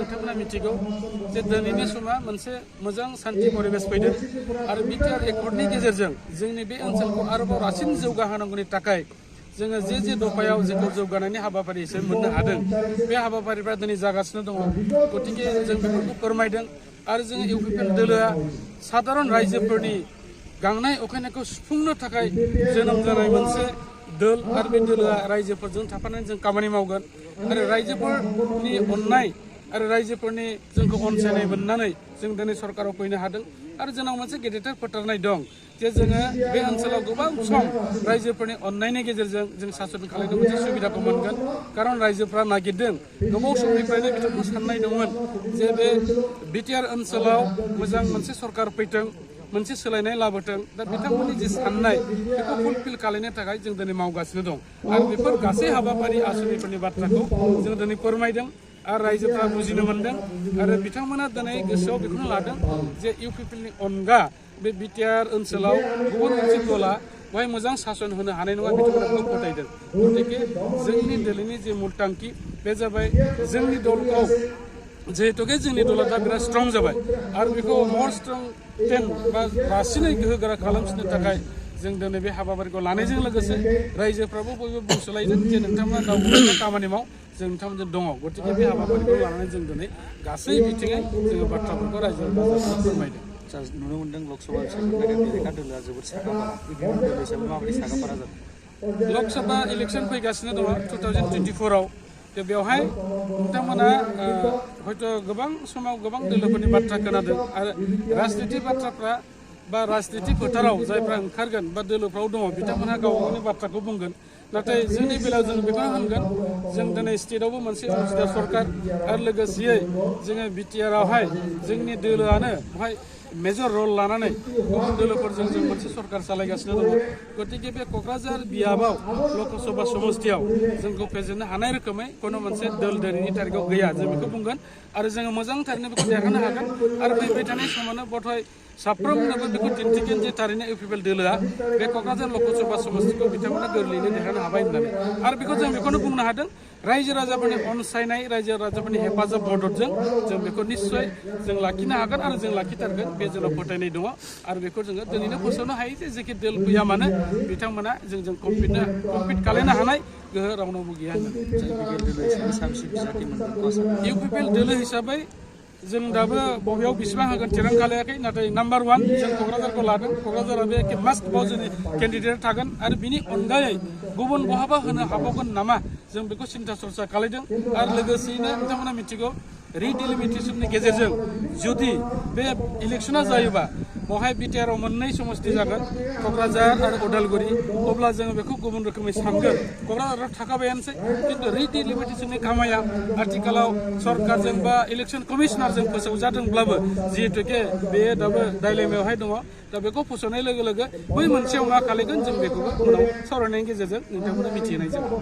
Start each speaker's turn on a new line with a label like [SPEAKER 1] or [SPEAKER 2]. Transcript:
[SPEAKER 1] नोंथांमोना मिथिगौ जे दिनैनि समा मोनसे मोजां सान्थि परिबेश फैदों आरो बिटिआर एकर्डनि गेजेरजों जोंनि बे ओनसोलखौ आरोबाव रासिन जौगाहोनांगौनि थाखाय जोङो जे दफायाव जोंखौ जौगानायनि हाबाफारि हिसाबै मोननो हादों बे हाबाफारिफ्रा दिनै जागासिनो दङ। गतिके जों बेफोरखौ फोरमायदों आरो जोङो इउपिपिएल दोलोआ साधारन रायजोफोरनि गांनाय उखैनायखौ सुफुंनो थाखाय जोनोम जानाय मोनसे दोल आरो बे दोलोआ रायजोफोरजों थाफानानै जों खामानि मावगोन आरो रायजोफोरनि अननाय आरो रायजोफोरनि जोंखौ अनसायनाय मोननानै जों दिनै सरकाराव फैनो हादों आरो जोंनाव मोनसे गेदेरथार फोथारनाय दं जे जोङो बे ओनसोलाव गोबां सम रायजोफोरनि अननायनि गेजेरजों जों सासन खालामनो मोनसे सुबिदाखौ मोनगोन। खारन रायजोफ्रा नागिरदों गोबाव समनिफ्रायनो बिथांमोना साननाय दंमोन जे बे बिटिआर ओनसोलाव मोजां मोनसे सरकार फैथों मोनसे सोलायनाय लाबोथों। दा बिथांमोननि जे साननाय बेखौ फुलफिल खालामनो थाखाय जों दिनै मावगासिनो दं आरो बेफोर गासै हाबाफारि आसनिफोरनि बाथ्राखौ जों दिनै फोरमायदों आरो रायजोफ्रा बुजिनो मोनदों आरो बिथांमोना दिनै गोसोआव बेखौनो लादों जे इउपिपिएलनि अनगा बे बिटिआर ओनसोलाव गुबुन मोनसे दला बेवहाय मोजां सासन होनो हानाय नङा बिथांमोना बेखौ फोथायदों। गतिके जोंनि दोलोनि जे मुल थांखि बे जाबाय जोंनि दलखौ जिहेतुके जोंनि दला दा बिराद स्ट्रं जाबाय आरो बेखौ मर स्ट्रं बा रासिनै गोहोगोरा खालामफिननो थाखाय जों दिनै बे हाबाफारिखौ लानायजों लोगोसे रायजोफ्राबो बयबो बुंसोलायदों जे नोंथांमोना गावबा खामानि माव जों नोंथांमोनजों दङ। गतिके बे हाबाफारिखौ लानानै जों दिनै गासै बिथिङै जोङो बाथ्राफोरखौ रायजो राजाफोरनो फोरमायदों।
[SPEAKER 2] नुनो मोनदों लोकसभा बेरेखा दोलोआ जोबोद साखाफारा दोलो हिसाबै माबायदि साखाफारा जादों?
[SPEAKER 1] लोकसभा इलेक्सन फैगासिनो दङ 2024आव। बेवहाय नोंथांमोना हयथ' गोबां समाव गोबां दोलोफोरनि बाथ्रा खोनादों आरो राजनिति बाथ्राफ्रा बा राजनिति फोथाराव जायफ्रा ओंखारगोन बा दोलोफ्राव दङ बिथांमोनहा गाव गावनि बाथ्राखौ बुंगोन। नाथाय जोंनि बेलायाव जों बेखौनो होनगोन जों दिनै स्टेटआवबो मोनसे अलसिदा सरकार आरो लोगोसेयै जोङो बिटिआरआवहाय जोंनि दोलोआनो बेवहाय मेजर रल लानानै गुबुन दोलोफोरजों जों मोनसे सरकार सालायगासिनो दङ। गतिके बे क'क्राझार बियाबाव लकसभा समस्तियाव जोंखौ फेजेननो हानाय रोखोमै खुनु मोनसे दोल दिनैनि थारिखआव गैया जों बेखौ बुंगोन आरो जोङो मोजां थारैनो बेखौ देरहानो हागोन आरो फैबाय थानाय समावनो बधय साफ्रोमनोबो बेखौ दिन्थिगोन जे थारैनो इउपिपिएल दोलोआ बे क'क्राझार लकसभा समस्तिखौ बिथांमोना गोरलैयैनो देरहानो हाबाय होननानै आरो बेखौ जों बेखौनो बुंनो हादों रायजो राजाफोरनि अनसायनाय रायजो राजाफोरनि हेफाजाब मददजों जों बेखौ निस्सय जों लाखिनो हागोन आरो जों लाखिथारगोन बे जोंनाव फोथायनाय दङ आरो बेखौ जोङो दिनैनो फोसावनो हायो जे जेखि दोल फैया मानो बिथांमोना जोंजों कम्पिट खालामनो हानाय गोहो रावनावबो गैया होननानै। इउपिपिएल दोलो हिसाबै जों दाबो बबेयाव बेसेबां होगोन थिरांथा लायाखै नाथाय नाम्बार 1 जों क'क्राझारखौ लादों। क'क्राझारा बे मास्ट बाव जोंनि केन्डिडेट थागोन आरो बिनि अनगायै गुबुन बहाबा होनो हाबावगोन नामा जों बेखौ सिन्था सरसा खालामदों आरो लोगोसेयैनो नोंथांमोना मिथिगौ रिडिलिमिटेसननि गेजेरजों जुदि बे इलेक्सना जायोबा बेवहाय बिटिआरआव मोननै समस्ति जागोन क'क्राझार आरो उदालगुरि अब्ला जोङो बेखौ गुबुन रोखोमै सानगोन। क'क्राझाराव थाखाबायानोसै खिन्थु रिडिलिमिटेसननि खामानिया आथिखालाव सरकारजों बा इलेक्सन कमिशनारजों फोसावजादोंब्लाबो जिहेतुके बेयो दाबो डाइलेमायावहाय दङ दा बेखौ फोसावनाय लोगो लोगो बै मोनसेयाव मा खालायगोन जों बेखौबो उनाव सावरायनायनि गेजेरजों नोंथांमोना मिथिहोनाय जागोन।